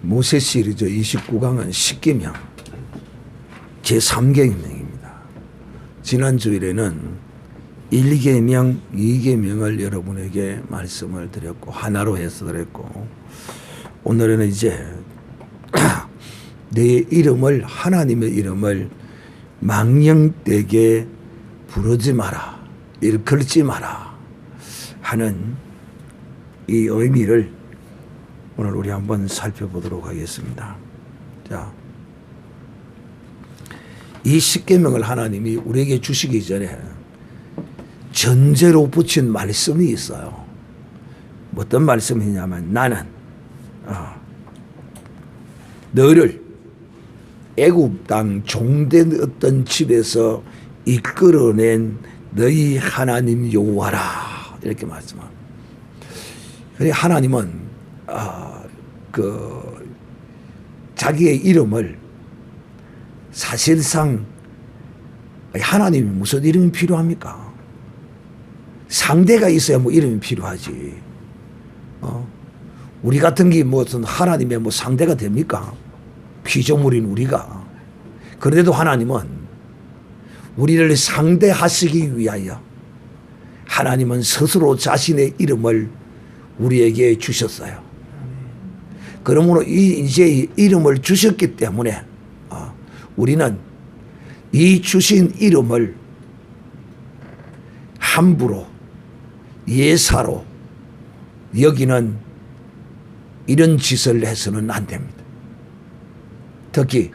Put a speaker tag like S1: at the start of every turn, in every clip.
S1: 모세 시리즈 29강은 10계명 제3계명입니다. 지난 주일에는 1계명, 2계명을 여러분에게 말씀을 드렸고 하나로 해서 드렸고, 오늘은 이제 내 이름을, 하나님의 이름을 망령되게 부르지 마라, 일컬지 마라 하는 이 의미를 오늘 우리 한번 살펴보도록 하겠습니다. 자, 이 10계명을 하나님이 우리에게 주시기 전에 전제로 붙인 말씀이 있어요. 어떤 말씀이냐면, 나는 너를 애굽 땅 종된 어떤 집에서 이끌어낸 너희 하나님 여호와라, 이렇게 말씀합니다. 하나님은 자기의 이름을, 사실상 하나님이 무슨 이름이 필요합니까? 상대가 있어야 뭐 이름이 필요하지. 우리 같은 게 무슨 하나님의 뭐 상대가 됩니까? 피조물인 우리가. 그런데도 하나님은 우리를 상대하시기 위하여 하나님은 스스로 자신의 이름을 우리에게 주셨어요. 그러므로 이제 이름을 주셨기 때문에 우리는 이 주신 이름을 함부로 예사로 여기는 이런 짓을 해서는 안 됩니다. 특히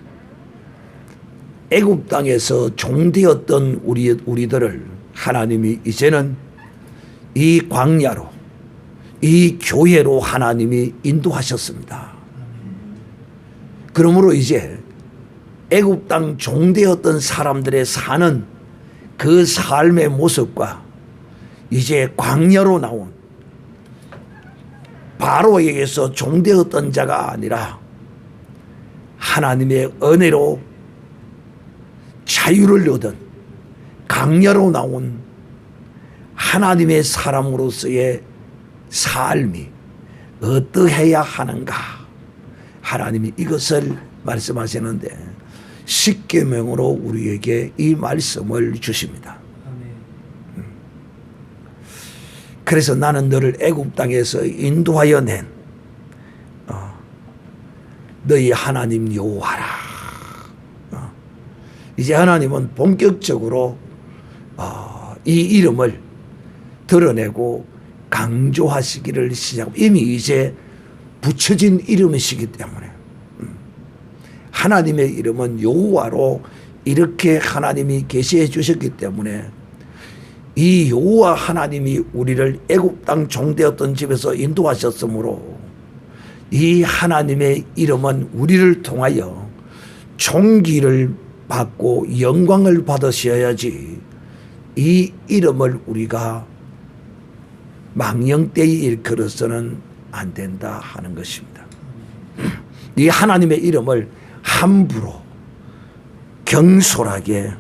S1: 애굽 땅에서 종되었던 우리들을 하나님이 이제는 이 광야로, 이 교회로 하나님이 인도하셨습니다. 그러므로 이제 애굽 땅 종되었던 사람들의 사는 그 삶의 모습과 이제 광야로 나온 바로에게서 종되었던 자가 아니라 하나님의 은혜로 자유를 얻은 광야로 나온 하나님의 사람으로서의 삶이 어떠해야 하는가, 하나님이 이것을 말씀하시는데 10계명으로 우리에게 이 말씀을 주십니다. 그래서 나는 너를 애굽 땅에서 인도하여 낸 너희 하나님 여호와라. 이제 하나님은 본격적으로 이 이름을 드러내고 강조하시기를 시작하고, 이미 이제 붙여진 이름이시기 때문에 하나님의 이름은 여호와로 이렇게 하나님이 계시해 주셨기 때문에 이 여호와 하나님이 우리를 애굽 땅 종되었던 집에서 인도하셨으므로 이 하나님의 이름은 우리를 통하여 존귀를 받고 영광을 받으셔야지 이 이름을 우리가 망령되이 일컬어서는 안 된다 하는 것입니다. 이 하나님의 이름을 함부로 경솔하게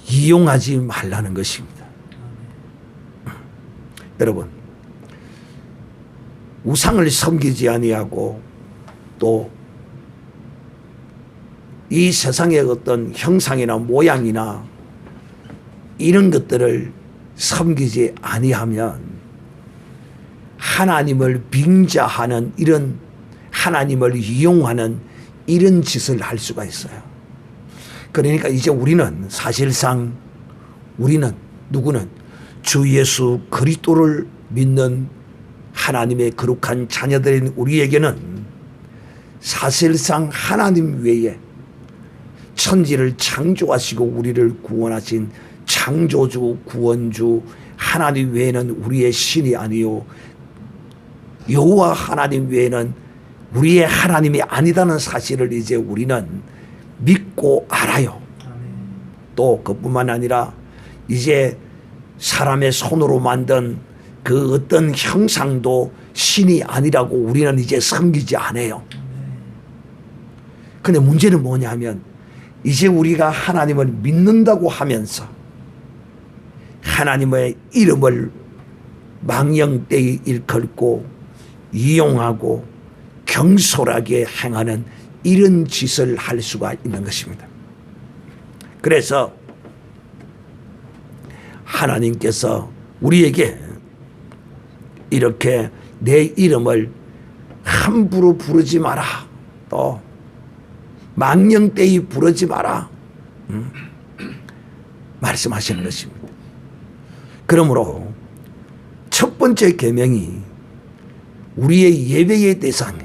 S1: 이용하지 말라는 것입니다. 여러분, 우상을 섬기지 아니하고 또 이 세상의 어떤 형상이나 모양이나 이런 것들을 섬기지 아니하면 하나님을 빙자하는, 이런 하나님을 이용하는 이런 짓을 할 수가 있어요. 그러니까 이제 우리는 사실상 누구는 주 예수 그리스도를 믿는 하나님의 거룩한 자녀들인 우리에게는 사실상 하나님 외에 천지를 창조하시고 우리를 구원하신 창조주, 구원주 하나님 외에는 우리의 신이 아니요 여호와 하나님 외에는 우리의 하나님이 아니다는 사실을 이제 우리는 믿고 알아요. 또 그뿐만 아니라 이제 사람의 손으로 만든 그 어떤 형상도 신이 아니라고 우리는 이제 섬기지 않아요. 근데 문제는 뭐냐면, 이제 우리가 하나님을 믿는다고 하면서 하나님의 이름을 망령되이 일컬고 이용하고 경솔하게 행하는 이런 짓을 할 수가 있는 것입니다. 그래서 하나님께서 우리에게 이렇게 내 이름을 함부로 부르지 마라, 또 망령되이 부르지 마라 말씀하시는 것입니다. 그러므로 첫 번째 계명이 우리의 예배의 대상,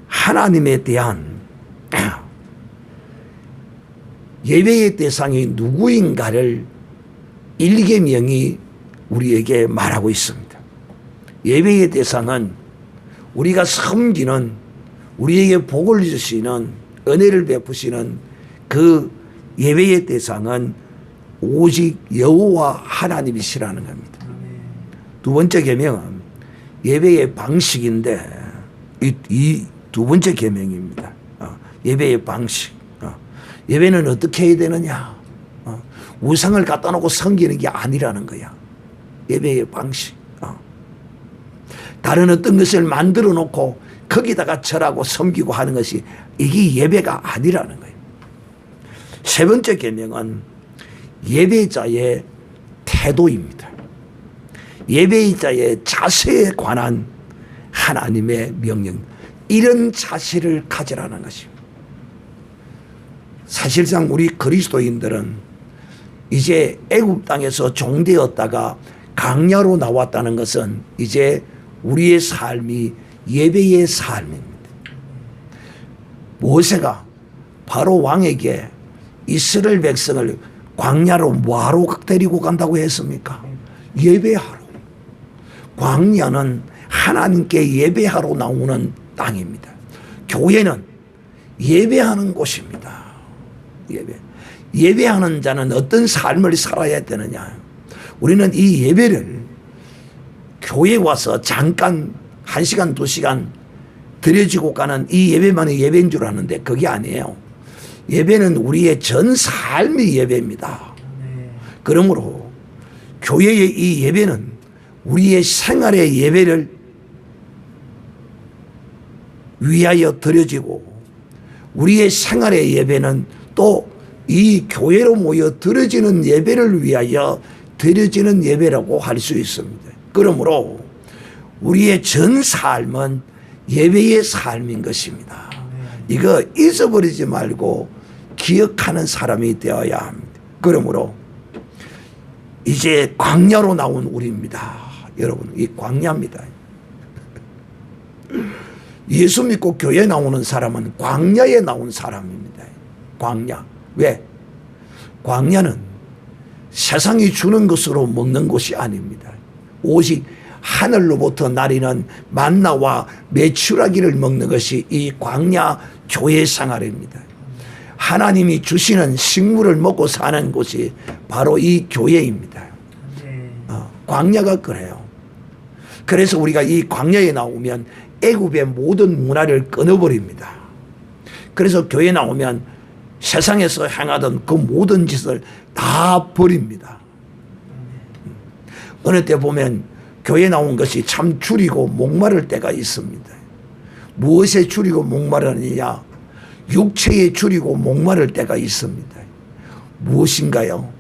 S1: 하나님에 대한 예배의 대상이 누구인가를 1계명이 우리에게 말하고 있습니다. 예배의 대상은 우리가 섬기는, 우리에게 복을 주시는, 은혜를 베푸시는 그 예배의 대상은 오직 여호와 하나님이시라는 겁니다. 두 번째 계명은 예배의 방식인데 이 두 번째 계명입니다. 예배의 방식. 예배는 어떻게 해야 되느냐? 우상을 갖다 놓고 섬기는 게 아니라는 거야. 예배의 방식. 다른 어떤 것을 만들어 놓고 거기다가 절하고 섬기고 하는 것이 이게 예배가 아니라는 거예요. 세 번째 계명은 예배자의 태도입니다. 예배자의 자세에 관한 하나님의 명령, 이런 자세를 가지라는 것입니다. 사실상 우리 그리스도인들은 이제 애굽 땅에서 종되었다가 광야로 나왔다는 것은 이제 우리의 삶이 예배의 삶입니다. 모세가 바로 왕에게 이스라엘 백성을 광야로 뭐하러 데리고 간다고 했습니까? 예배하러. 광야는 하나님께 예배하러 나오는 땅입니다. 교회는 예배하는 곳입니다. 예배하는 자는 어떤 삶을 살아야 되느냐? 우리는 이 예배를 교회에 와서 잠깐 1시간 2시간 드려지고 가는 이 예배만이 예배인 줄 아는데 그게 아니에요. 예배는 우리의 전 삶이 예배입니다. 그러므로 교회의 이 예배는 우리의 생활의 예배를 위하여 드려지고, 우리의 생활의 예배는 또 이 교회로 모여 드려지는 예배를 위하여 드려지는 예배라고 할 수 있습니다. 그러므로 우리의 전 삶은 예배의 삶인 것입니다. 이거 잊어버리지 말고 기억하는 사람이 되어야 합니다. 그러므로 이제 광야로 나온 우리입니다. 여러분, 이 광야입니다. 예수 믿고 교회 나오는 사람은 광야에 나온 사람입니다. 광야. 왜? 광야는 세상이 주는 것으로 먹는 곳이 아닙니다. 오직 하늘로부터 나리는 만나와 메추라기를 먹는 것이 이 광야 교회 생활입니다. 하나님이 주시는 식물을 먹고 사는 곳이 바로 이 교회입니다. 광야가 그래요. 그래서 우리가 이 광야에 나오면 애굽의 모든 문화를 끊어버립니다. 그래서 교회 나오면 세상에서 행하던 그 모든 짓을 다 버립니다. 어느 때 보면 교회 나온 것이 참 줄이고 목마를 때가 있습니다. 무엇에 줄이고 목마르느냐? 육체에 줄이고 목마를 때가 있습니다. 무엇인가요?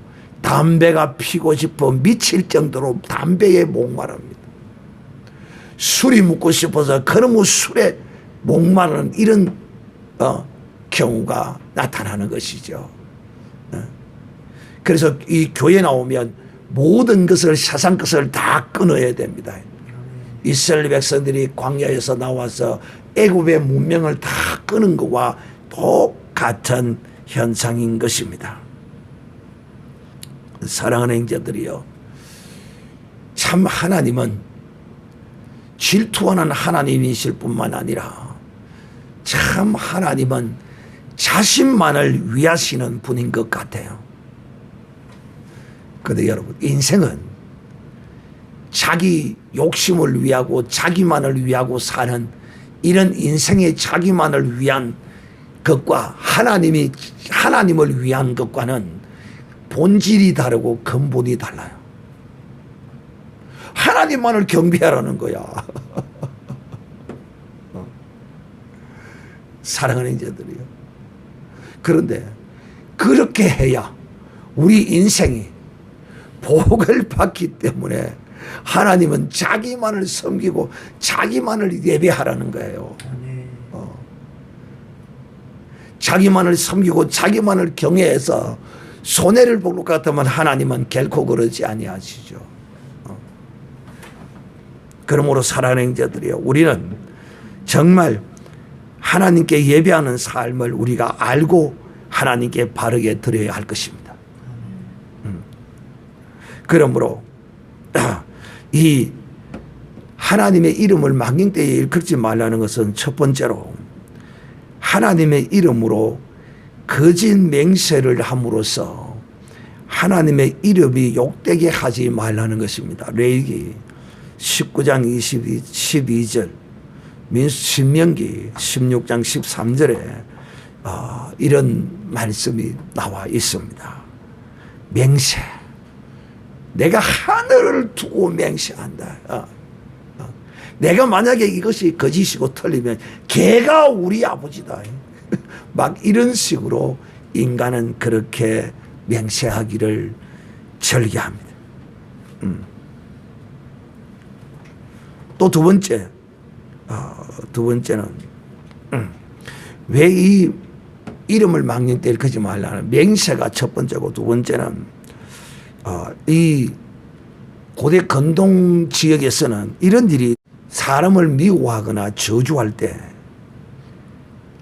S1: 담배가 피고 싶어 미칠 정도로 담배에 목마릅니다. 술이 먹고 싶어서 그놈의 술에 목마르는 이런 경우가 나타나는 것이죠. 그래서 이 교회 나오면 모든 것을, 세상 것을 다 끊어야 됩니다. 이스라엘 백성들이 광야에서 나와서 애굽의 문명을 다 끊은 것과 똑같은 현상인 것입니다. 사랑하는 형제들이요, 참 하나님은 질투하는 하나님이실 뿐만 아니라 참 하나님은 자신만을 위하시는 분인 것 같아요. 그런데 여러분, 인생은 자기 욕심을 위하고 자기만을 위하고 사는 이런 인생의 자기만을 위한 것과 하나님을 위한 것과는 본질이 다르고 근본이 달라요. 하나님만을 경배하라는 거야. 사랑하는 형제들이요. 그런데 그렇게 해야 우리 인생이 복을 받기 때문에 하나님은 자기만을 섬기고 자기만을 예배하라는 거예요. 자기만을 섬기고 자기만을 경외해서 손해를 볼 것 같으면 하나님은 결코 그러지 아니하시죠. 그러므로 사랑하는 형제들이요, 우리는 정말 하나님께 예배하는 삶을 우리가 알고 하나님께 바르게 드려야 할 것입니다. 그러므로 이 하나님의 이름을 망령되이 일컬지 말라는 것은 첫 번째로 하나님의 이름으로 거짓 맹세를 함으로써 하나님의 이름이 욕되게 하지 말라는 것입니다. 레위기 19장 12절, 신명기 16장 13절에 이런 말씀이 나와 있습니다. 맹세. 내가 하늘을 두고 맹세한다. 내가 만약에 이것이 거짓이고 틀리면 걔가 우리 아버지다. 막 이런 식으로 인간은 그렇게 맹세하기를 절개합니다. 또 두 번째는 왜 이 이름을 망령되이 일컬지 말라는 맹세가 첫 번째고, 두 번째는 이 고대 건동 지역에서는 이런 일이 사람을 미워하거나 저주할 때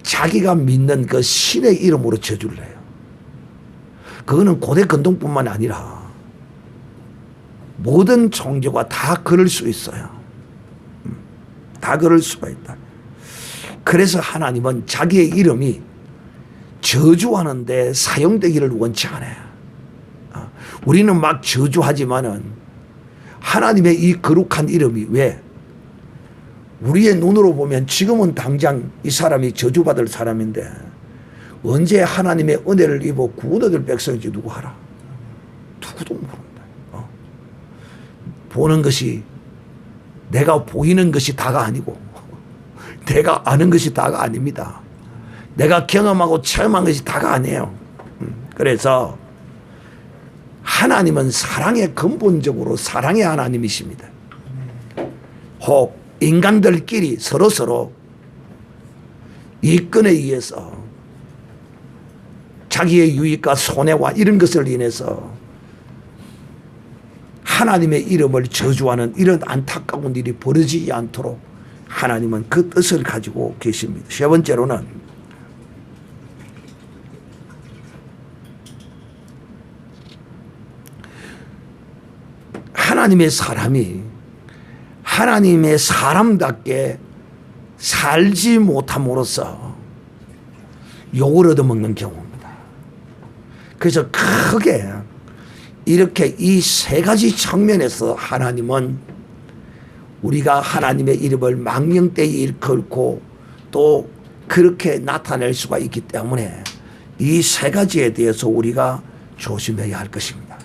S1: 자기가 믿는 그 신의 이름으로 저주를 해요. 그거는 고대 건동뿐만 아니라 모든 종교가 다 그럴 수 있어요. 다 그럴 수가 있다. 그래서 하나님은 자기의 이름이 저주하는데 사용되기를 원치 않아요. 우리는 막 저주하지만은 하나님의 이 거룩한 이름이 왜? 우리의 눈으로 보면 지금은 당장 이 사람이 저주받을 사람인데 언제 하나님의 은혜를 입어 구원 얻을 백성인지 누구 알아? 누구도 모른다. 보는 것이, 내가 보이는 것이 다가 아니고 내가 아는 것이 다가 아닙니다. 내가 경험하고 체험한 것이 다가 아니에요. 그래서 하나님은 사랑의 근본적으로 사랑의 하나님이십니다. 혹 인간들끼리 서로서로 이권에 의해서 자기의 유익과 손해와 이런 것을 인해서 하나님의 이름을 저주하는 이런 안타까운 일이 벌어지지 않도록 하나님은 그 뜻을 가지고 계십니다. 세 번째로는 하나님의 사람이 하나님의 사람답게 살지 못함으로써 욕을 얻어먹는 경우입니다. 그래서 크게 이렇게 이 세 가지 측면에서 하나님은 우리가 하나님의 이름을 망령되이 일컬고 또 그렇게 나타낼 수가 있기 때문에 이 세 가지에 대해서 우리가 조심해야 할 것입니다.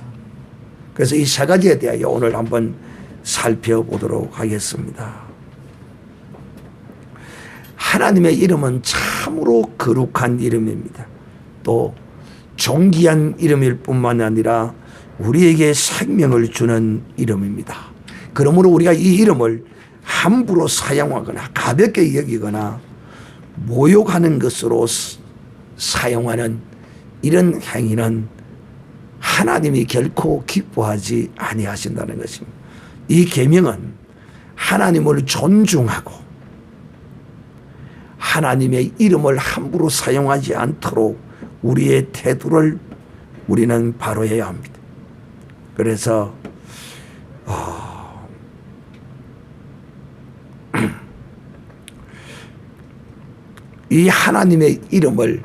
S1: 그래서 이 세 가지에 대하여 오늘 한번 살펴보도록 하겠습니다. 하나님의 이름은 참으로 거룩한 이름입니다. 또 존귀한 이름일 뿐만 아니라 우리에게 생명을 주는 이름입니다. 그러므로 우리가 이 이름을 함부로 사용하거나 가볍게 여기거나 모욕하는 것으로 사용하는 이런 행위는 하나님이 결코 기뻐하지 아니하신다는 것입니다. 이 계명은 하나님을 존중하고 하나님의 이름을 함부로 사용하지 않도록 우리의 태도를 우리는 바로해야 합니다. 그래서 이 하나님의 이름을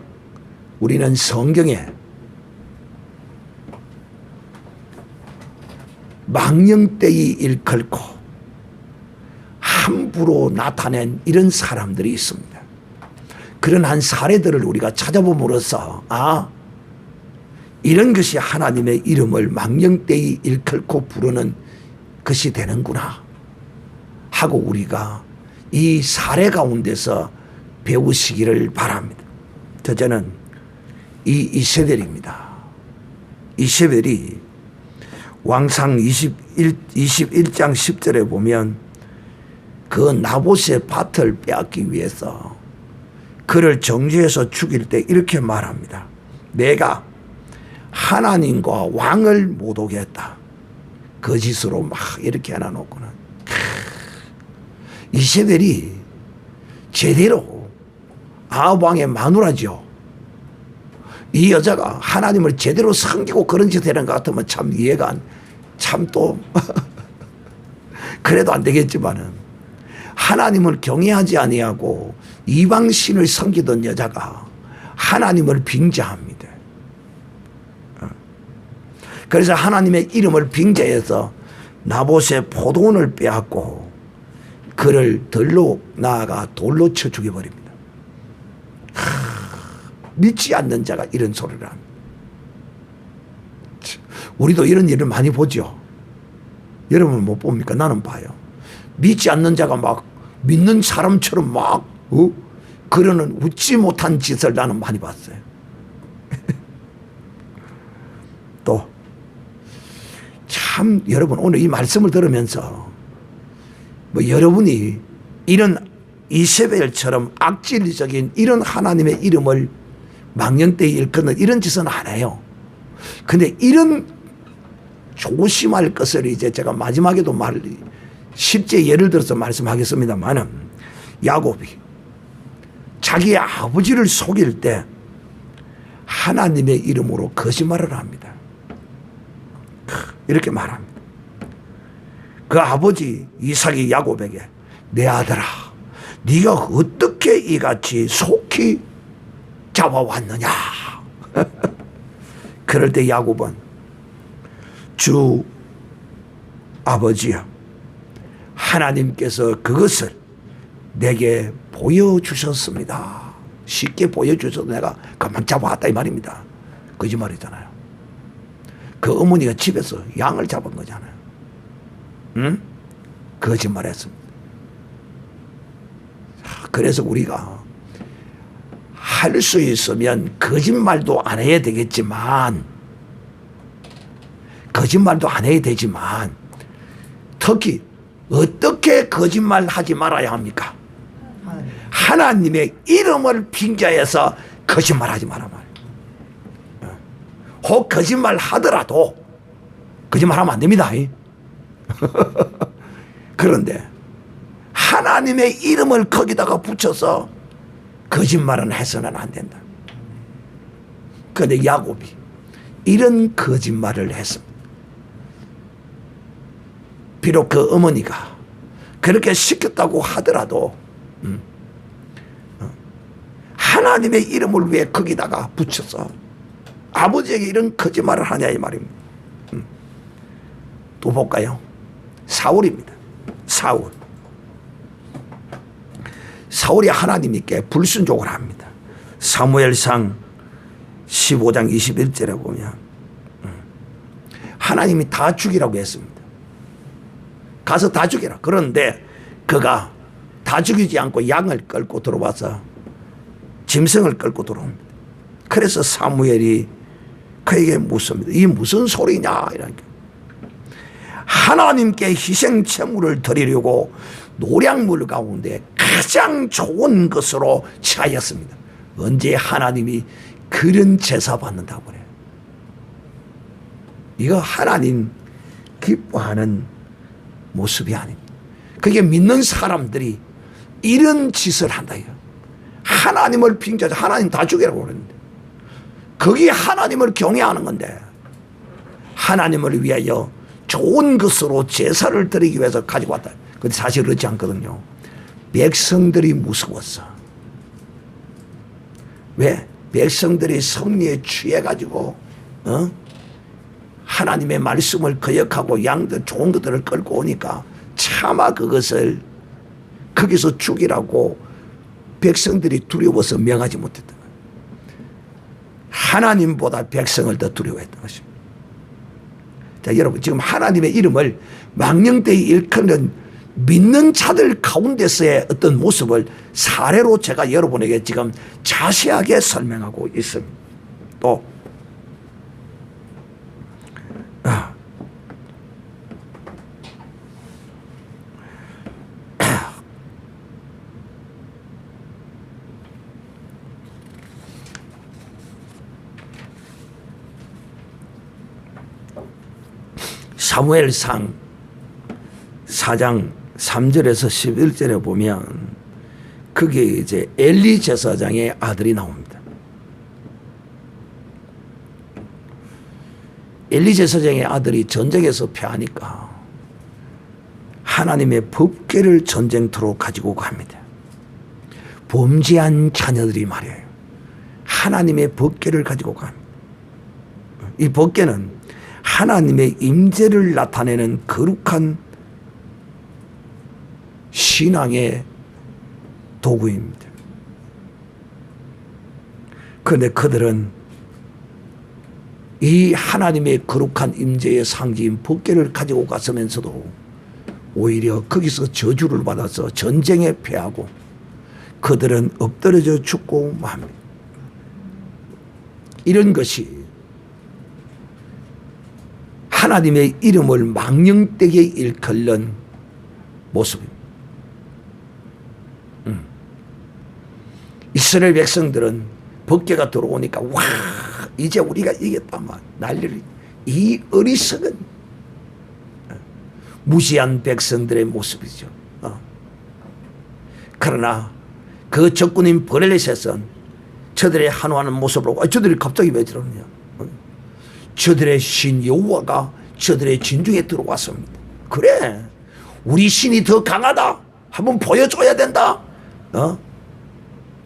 S1: 우리는 성경에 망령되이 일컬고 함부로 나타낸 이런 사람들이 있습니다. 그런 한 사례들을 우리가 찾아봄으로써 이런 것이 하나님의 이름을 망령되이 일컬고 부르는 것이 되는구나 하고 우리가 이 사례 가운데서 배우시기를 바랍니다. 저는 이 이세벨입니다. 이세벨이 왕상 21장 10절에 보면 그 나봇의 밭을 빼앗기 위해서 그를 정죄해서 죽일 때 이렇게 말합니다. 내가 하나님과 왕을 못 오게 했다. 거짓으로 막 이렇게 해놔놓고는 이세벨이 제대로 아합 왕의 마누라죠. 이 여자가 하나님을 제대로 섬기고 그런 짓 하는 것 같으면 참 이해가 참 또 그래도 안 되겠지만은 하나님을 경외하지 아니하고 이방신을 섬기던 여자가 하나님을 빙자합니다. 그래서 하나님의 이름을 빙자해서 나봇의 포도원을 빼앗고 그를 들로 나아가 돌로 쳐 죽여버립니다. 믿지 않는 자가 이런 소리를 합니다. 우리도 이런 일을 많이 보죠. 여러분은 못 봅니까? 나는 봐요. 믿지 않는 자가 막 믿는 사람처럼 막 그러는 웃지 못한 짓을 나는 많이 봤어요. 또 참 여러분 오늘 이 말씀을 들으면서 뭐 여러분이 이런 이세벨처럼 악질적인 이런 하나님의 이름을 망령되이 일컫는 이런 짓은 안 해요. 근데 이런 조심할 것을 이제 제가 마지막에도 10제 예를 들어서 말씀하겠습니다만은 야곱이 자기의 아버지를 속일 때 하나님의 이름으로 거짓말을 합니다. 이렇게 말합니다. 그 아버지 이삭이 야곱에게 내 아들아 네가 어떻게 이같이 속히 잡아왔느냐. 그럴 때 야곱은 주 아버지여 하나님께서 그것을 내게 보여주셨습니다. 쉽게 보여주셔서 내가 가만 잡아왔다 이 말입니다. 거짓말이잖아요. 그 어머니가 집에서 양을 잡은 거잖아요. 응? 거짓말했습니다. 그래서 우리가 할 수 있으면 거짓말도 안 해야 되겠지만 거짓말도 안 해야 되지만 특히 어떻게 거짓말하지 말아야 합니까? 하나님의 이름을 빙자해서 거짓말하지 말아 말이에요. 혹 거짓말 하더라도 거짓말하면 안 됩니다. 그런데 하나님의 이름을 거기다가 붙여서 거짓말은 해서는 안 된다. 그런데 야곱이 이런 거짓말을 했습니다. 비록 그 어머니가 그렇게 시켰다고 하더라도 하나님의 이름을 왜 거기다가 붙여서 아버지에게 이런 거짓말을 하냐 이 말입니다. 또 볼까요? 사울입니다. 사울이 하나님께 불순종을 합니다. 사무엘상 15장 21절에 보면 하나님이 다 죽이라고 했습니다. 가서 다 죽여라. 그런데 그가 다 죽이지 않고 양을 끌고 들어와서 짐승을 끌고 들어옵니다. 그래서 사무엘이 그에게 묻습니다. 이 무슨 소리냐 이러니까 하나님께 희생 제물을 드리려고 노량물 가운데 가장 좋은 것으로 취하였습니다. 언제 하나님이 그런 제사 받는다고 그래요. 이거 하나님 기뻐하는 모습이 아닙니다. 그게 믿는 사람들이 이런 짓을 한다. 하나님을 빙자해서 하나님 다 죽이라고 그러는데 그게 하나님을 경외하는 건데 하나님을 위하여 좋은 것으로 제사를 드리기 위해서 가지고 왔다. 근데 사실 그렇지 않거든요. 백성들이 무서웠어. 왜? 백성들이 성리에 취해가지고 하나님의 말씀을 거역하고 양들 좋은 것들을 끌고 오니까 차마 그것을 거기서 죽이라고 백성들이 두려워서 명하지 못했던 거예요. 하나님보다 백성을 더 두려워했던 것입니다. 자, 여러분 지금 하나님의 이름을 망령되이 일컫는 믿는 자들 가운데서의 어떤 모습을 사례로 제가 여러분에게 지금 자세하게 설명하고 있습니다. 또 사무엘상 4장 3절에서 11절에 보면 그게 이제 엘리 제사장의 아들이 나옵니다. 엘리 제사장의 아들이 전쟁에서 패하니까 하나님의 법궤를 전쟁터로 가지고 갑니다. 범죄한 자녀들이 말이에요. 하나님의 법궤를 가지고 갑니다. 이 법궤는 하나님의 임재를 나타내는 거룩한 신앙의 도구입니다. 그런데 그들은 이 하나님의 거룩한 임재의 상징인 법궤를 가지고 갔으면서도 오히려 거기서 저주를 받아서 전쟁에 패하고 그들은 엎드려져 죽고 맙니다. 이런 것이 하나님의 이름을 망령되게 일컬는 모습입니다. 이스라엘 백성들은 법궤가 들어오니까 와 이제 우리가 이겼다만 난리를. 이 어리석은 무시한 백성들의 모습이죠. 그러나 그 적군인 블레셋은 저들의 한화하는 모습으로 저들이 갑자기 왜 저러느냐. 저들의 신 여호와가 저들의 진중에 들어왔습니다. 그래 우리 신이 더 강하다. 한번 보여줘야 된다.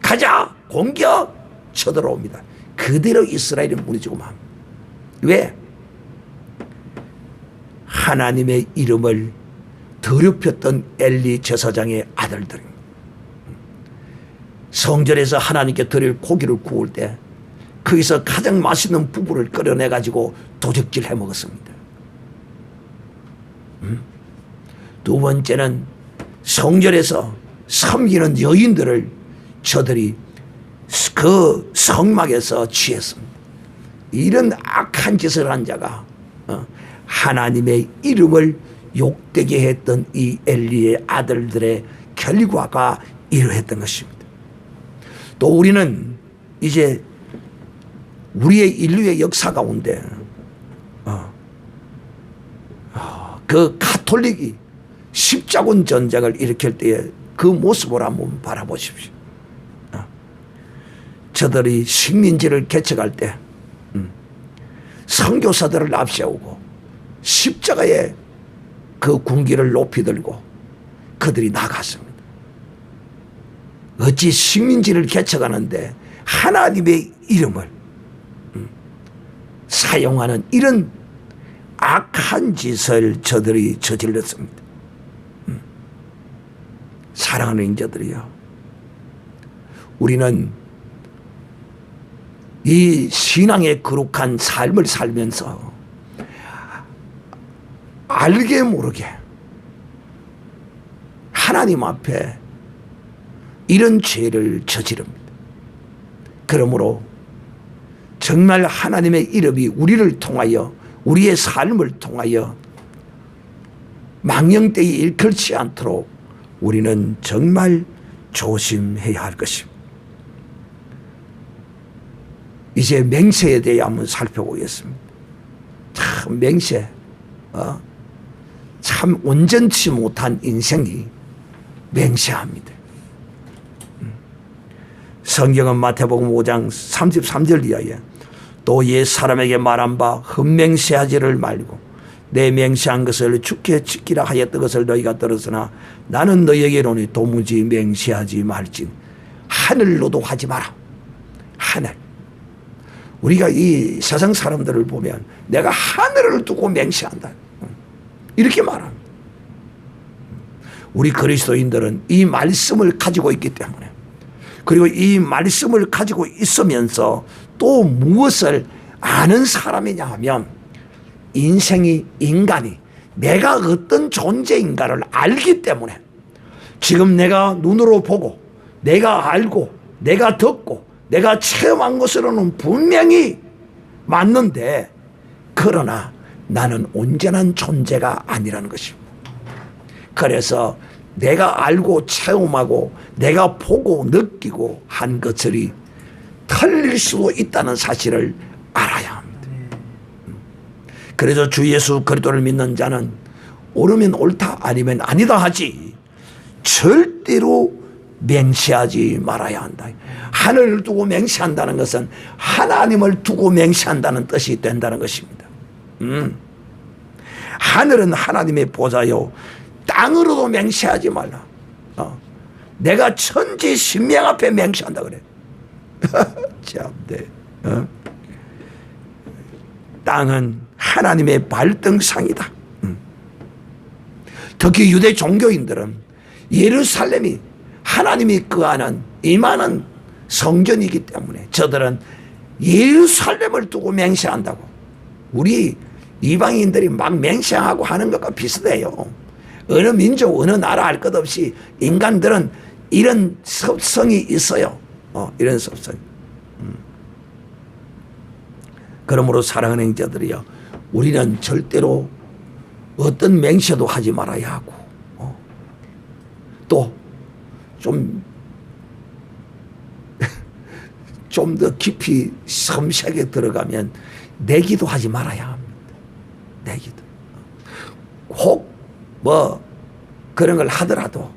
S1: 가자 공격 쳐들어옵니다. 그대로 이스라엘이 무너지고 맙니다. 왜? 하나님의 이름을 더럽혔던 엘리 제사장의 아들들입니다. 성전에서 하나님께 드릴 고기를 구울 때 거기서 가장 맛있는 부부를 끌어내 가지고 도적질 해 먹었습니다. 두 번째는 성전에서 섬기는 여인들을 저들이 그 성막에서 취했습니다. 이런 악한 짓을 한 자가 하나님의 이름을 욕되게 했던 이 엘리의 아들들의 결과가 이러했던 것입니다. 또 우리는 이제 우리의 인류의 역사 가운데 그 가톨릭이 십자군 전쟁을 일으킬 때의 그 모습을 한번 바라보십시오. 저들이 식민지를 개척할 때 선교사들을 앞세우고 십자가에 그 군기를 높이 들고 그들이 나갔습니다. 어찌 식민지를 개척하는데 하나님의 이름을 사용하는 이런 악한 짓을 저들이 저질렀습니다. 사랑하는 인자들이요, 우리는 이 신앙의 거룩한 삶을 살면서 알게 모르게 하나님 앞에 이런 죄를 저지릅니다. 그러므로 정말 하나님의 이름이 우리를 통하여 우리의 삶을 통하여 망령되이 일컬지 않도록 우리는 정말 조심해야 할 것입니다. 이제 맹세에 대해 한번 살펴보겠습니다. 참 맹세, 참 온전치 못한 인생이 맹세합니다. 성경은 마태복음 5장 33절 이하에 또 옛 사람에게 말한 바 흠맹세하지를 말고 내 맹세한 것을 주께 지키라 하였던 것을 너희가 들었으나 나는 너희에게 이르노니 도무지 맹세하지 말진. 하늘로도 하지 마라. 하늘. 우리가 이 세상 사람들을 보면 내가 하늘을 두고 맹세한다 이렇게 말합니다. 우리 그리스도인들은 이 말씀을 가지고 있기 때문에, 그리고 이 말씀을 가지고 있으면서 또 무엇을 아는 사람이냐 하면 인간이 내가 어떤 존재인가를 알기 때문에 지금 내가 눈으로 보고 내가 알고 내가 듣고 내가 체험한 것으로는 분명히 맞는데, 그러나 나는 온전한 존재가 아니라는 것입니다. 그래서 내가 알고 체험하고 내가 보고 느끼고 한 것들이 틀릴 수도 있다는 사실을 알아야 합니다. 그래서 주 예수 그리스도를 믿는 자는 옳으면 옳다 아니면 아니다 하지 절대로 맹세하지 말아야 한다. 하늘을 두고 맹세한다는 것은 하나님을 두고 맹세한다는 뜻이 된다는 것입니다. 하늘은 하나님의 보좌요, 땅으로도 맹세하지 말라. 내가 천지 신명 앞에 맹세한다 그래. 참, 네. 땅은 하나님의 발등상이다. 특히 유대 종교인들은 예루살렘이 하나님이 거하는 임하는 성전이기 때문에 저들은 예루살렘을 두고 맹세한다고. 우리 이방인들이 막 맹세하고 하는 것과 비슷해요. 어느 민족 어느 나라 할 것 없이 인간들은 이런 습성이 있어요. 이런 습성. 그러므로 사랑하는 형제들이요, 우리는 절대로 어떤 맹세도 하지 말아야 하고, 또 좀 더 깊이 섬세하게 들어가면 내기도 하지 말아야 합니다. 내기도. 혹 그런 걸 하더라도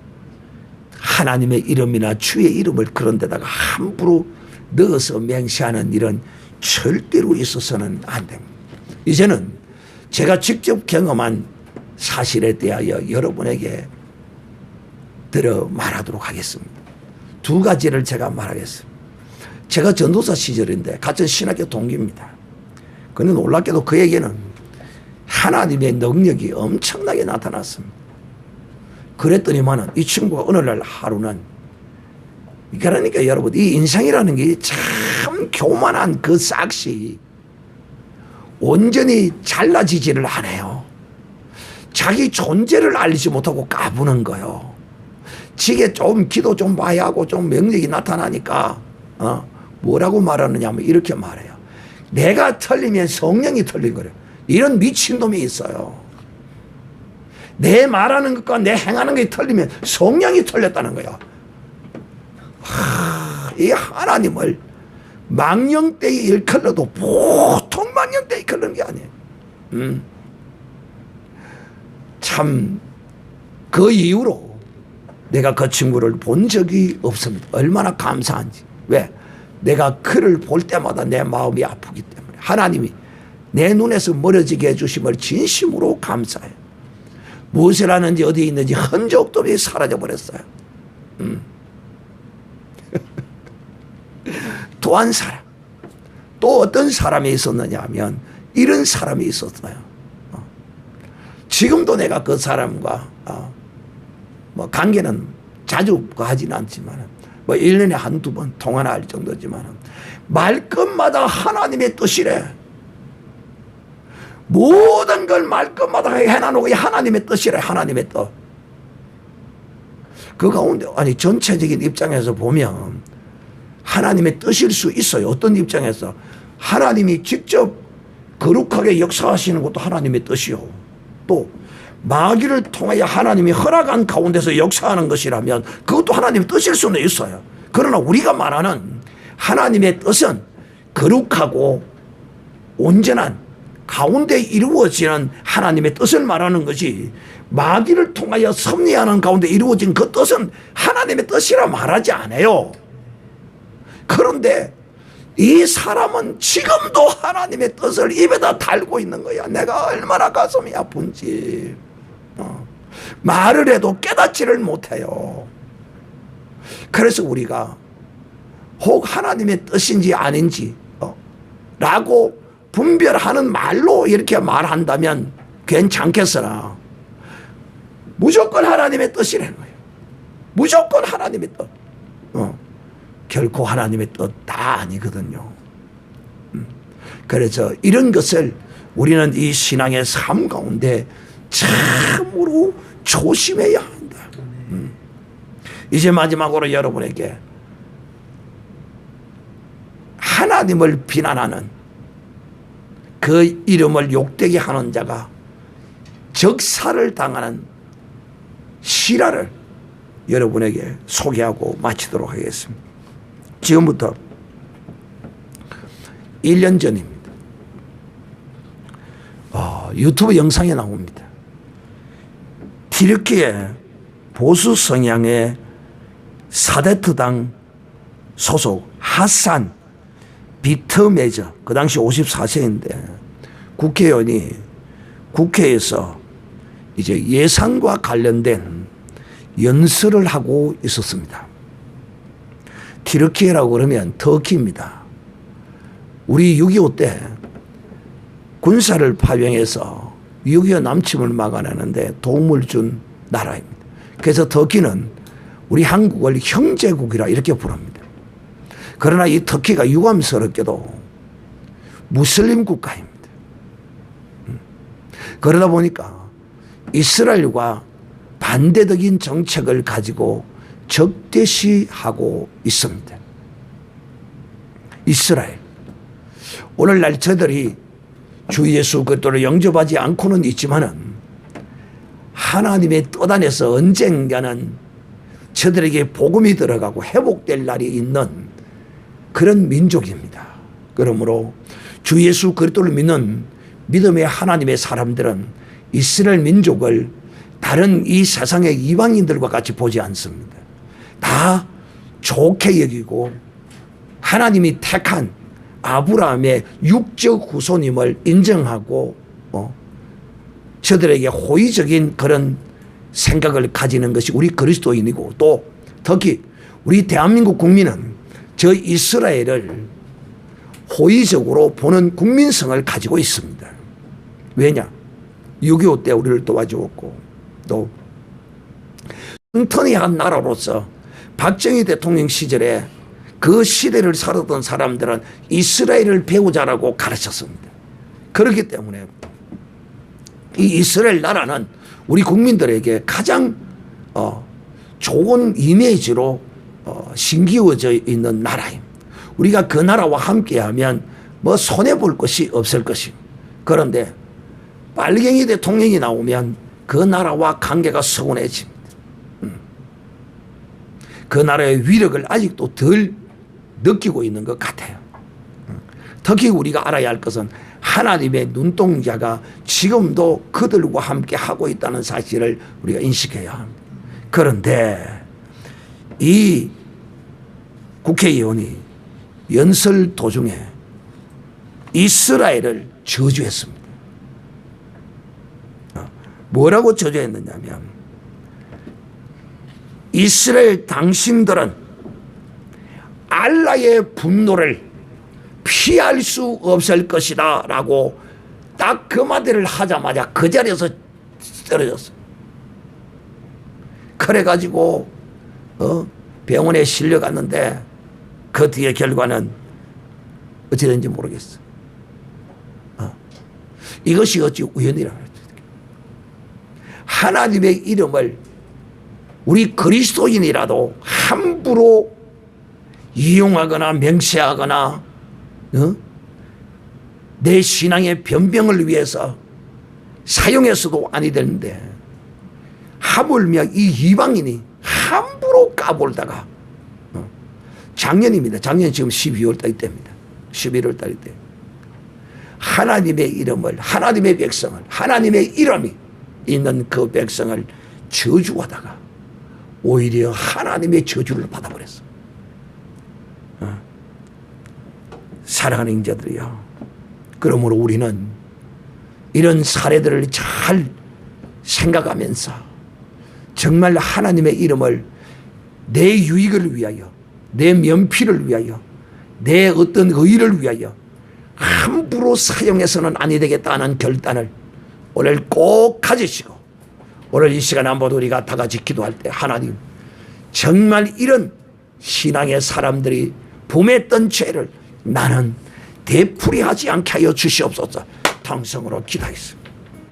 S1: 하나님의 이름이나 주의 이름을 그런 데다가 함부로 넣어서 맹세하는 일은 절대로 있어서는 안 됩니다. 이제는 제가 직접 경험한 사실에 대하여 여러분에게 들어 말하도록 하겠습니다. 두 가지를 제가 말하겠습니다. 제가 전도사 시절인데 같은 신학교 동기입니다. 그런데 놀랍게도 그에게는 하나님의 능력이 엄청나게 나타났습니다. 그랬더니만은 이 친구가 어느 날 하루는, 그러니까 여러분, 이 인생이라는 게 참 교만한 그 싹시 온전히 잘라지지를 않아요. 자기 존재를 알지 못하고 까부는 거요. 지게 좀 기도 좀 봐야 하고 좀 명력이 나타나니까 뭐라고 말하느냐 하면 이렇게 말해요. 내가 틀리면 성령이 틀린 거래요. 이런 미친놈이 있어요. 내 말하는 것과 내 행하는 것이 틀리면 성령이 틀렸다는 거야. 이 하나님을 망령되이 일컬러도 보통 망령되이 일컬는 게 아니에요. 참 그 이후로 내가 그 친구를 본 적이 없습니다. 얼마나 감사한지. 왜? 내가 그를 볼 때마다 내 마음이 아프기 때문에 하나님이 내 눈에서 멀어지게 해주심을 진심으로 감사해요. 무엇을 하는지 어디에 있는지 흔적도 없이 사라져버렸어요. 또 한 사람, 또 어떤 사람이 있었느냐 하면 이런 사람이 있었어요. 지금도 내가 그 사람과 관계는 자주 하지는 않지만 1년에 한두 번 통화나 할 정도지만 말끝마다 하나님의 뜻이래. 모든 걸 말끝마다 해놔놓고 하나님의 뜻이래. 하나님의 뜻. 그 가운데 전체적인 입장에서 보면 하나님의 뜻일 수 있어요. 어떤 입장에서 하나님이 직접 거룩하게 역사하시는 것도 하나님의 뜻이요. 또 마귀를 통하여 하나님이 허락한 가운데서 역사하는 것이라면 그것도 하나님의 뜻일 수는 있어요. 그러나 우리가 말하는 하나님의 뜻은 거룩하고 온전한 가운데 이루어지는 하나님의 뜻을 말하는 것이, 마귀를 통하여 섭리하는 가운데 이루어진 그 뜻은 하나님의 뜻이라 말하지 않아요. 그런데 이 사람은 지금도 하나님의 뜻을 입에다 달고 있는 거야. 내가 얼마나 가슴이 아픈지. 말을 해도 깨닫지를 못해요. 그래서 우리가 혹 하나님의 뜻인지 아닌지 라고 분별하는 말로 이렇게 말한다면 괜찮겠으나 무조건 하나님의 뜻이라는 거예요. 무조건 하나님의 뜻. 결코 하나님의 뜻 다 아니거든요. 그래서 이런 것을 우리는 이 신앙의 삶 가운데 참으로 조심해야 한다. 이제 마지막으로 여러분에게 하나님을 비난하는 그 이름을 욕되게 하는 자가 적살을 당하는 실화를 여러분에게 소개하고 마치도록 하겠습니다. 지금부터 1년 전입니다. 유튜브 영상에 나옵니다. 튀르키예 보수 성향의 사데트당 소속 하산 비트메저, 그 당시 54세인데 국회의원이 국회에서 이제 예산과 관련된 연설을 하고 있었습니다. 튀르키예라고 그러면 터키입니다. 우리 6.25 때 군사를 파병해서 6.25 남침을 막아내는데 도움을 준 나라입니다. 그래서 터키는 우리 한국을 형제국이라 이렇게 부릅니다. 그러나 이 터키가 유감스럽게도 무슬림 국가입니다. 그러다 보니까 이스라엘과 반대적인 정책을 가지고 적대시하고 있습니다. 이스라엘. 오늘날 저들이 주 예수 그리스도를 영접하지 않고는 있지만은 하나님의 뜻 안에서 언젠가는 저들에게 복음이 들어가고 회복될 날이 있는 그런 민족입니다. 그러므로 주 예수 그리스도를 믿는 믿음의 하나님의 사람들은 이스라엘 민족을 다른 이 세상의 이방인들과 같이 보지 않습니다. 다 좋게 여기고 하나님이 택한 아브라함의 육적 후손임을 인정하고 저들에게 호의적인 그런 생각을 가지는 것이 우리 그리스도인이고, 또 특히 우리 대한민국 국민은 저 이스라엘을 호의적으로 보는 국민성을 가지고 있습니다. 왜냐? 6.25 때 우리를 도와주었고, 또 튼튼한 나라로서 박정희 대통령 시절에 그 시대를 살았던 사람들은 이스라엘을 배우자라고 가르쳤습니다. 그렇기 때문에 이 이스라엘 나라는 우리 국민들에게 가장 좋은 이미지로 심기워져 있는 나라입니다. 우리가 그 나라와 함께하면 뭐 손해볼 것이 없을 것입니다. 그런데 빨갱이 대통령이 나오면 그 나라와 관계가 서운해집니다. 그 나라의 위력을 아직도 덜 느끼고 있는 것 같아요. 특히 우리가 알아야 할 것은 하나님의 눈동자가 지금도 그들과 함께 하고 있다는 사실을 우리가 인식해야 합니다. 그런데 이 국회의원이 연설 도중에 이스라엘을 저주했습니다. 뭐라고 저주했느냐면, 이스라엘 당신들은 알라의 분노를 피할 수 없을 것이다 라고 딱 그 마디를 하자마자 그 자리에서 쓰러졌어요. 그래가지고 병원에 실려갔는데 그 뒤에 결과는 어찌 된지 모르겠어. 이것이 어찌 우연이라 그랬죠. 하나님의 이름을 우리 그리스도인이라도 함부로 이용하거나 맹세하거나 내 신앙의 변병을 위해서 사용해서도 아니 되는데, 하물며 이 이방인이 함부로 까불다가 작년입니다. 작년 지금 12월 달이 때입니다. 11월 달이 때 하나님의 이름을, 하나님의 백성을, 하나님의 이름이 있는 그 백성을 저주하다가 오히려 하나님의 저주를 받아버렸어. 사랑하는 형제들이요, 그러므로 우리는 이런 사례들을 잘 생각하면서 정말 하나님의 이름을 내 유익을 위하여, 내 면피를 위하여, 내 어떤 의의를 위하여 함부로 사용해서는 아니 되겠다는 결단을 오늘 꼭 가지시고, 오늘 이 시간 한번 우리가 다 같이 기도할 때, 하나님 정말 이런 신앙의 사람들이 범했던 죄를 나는 되풀이하지 않게 하여 주시옵소서. 통성으로 기도하겠습니다.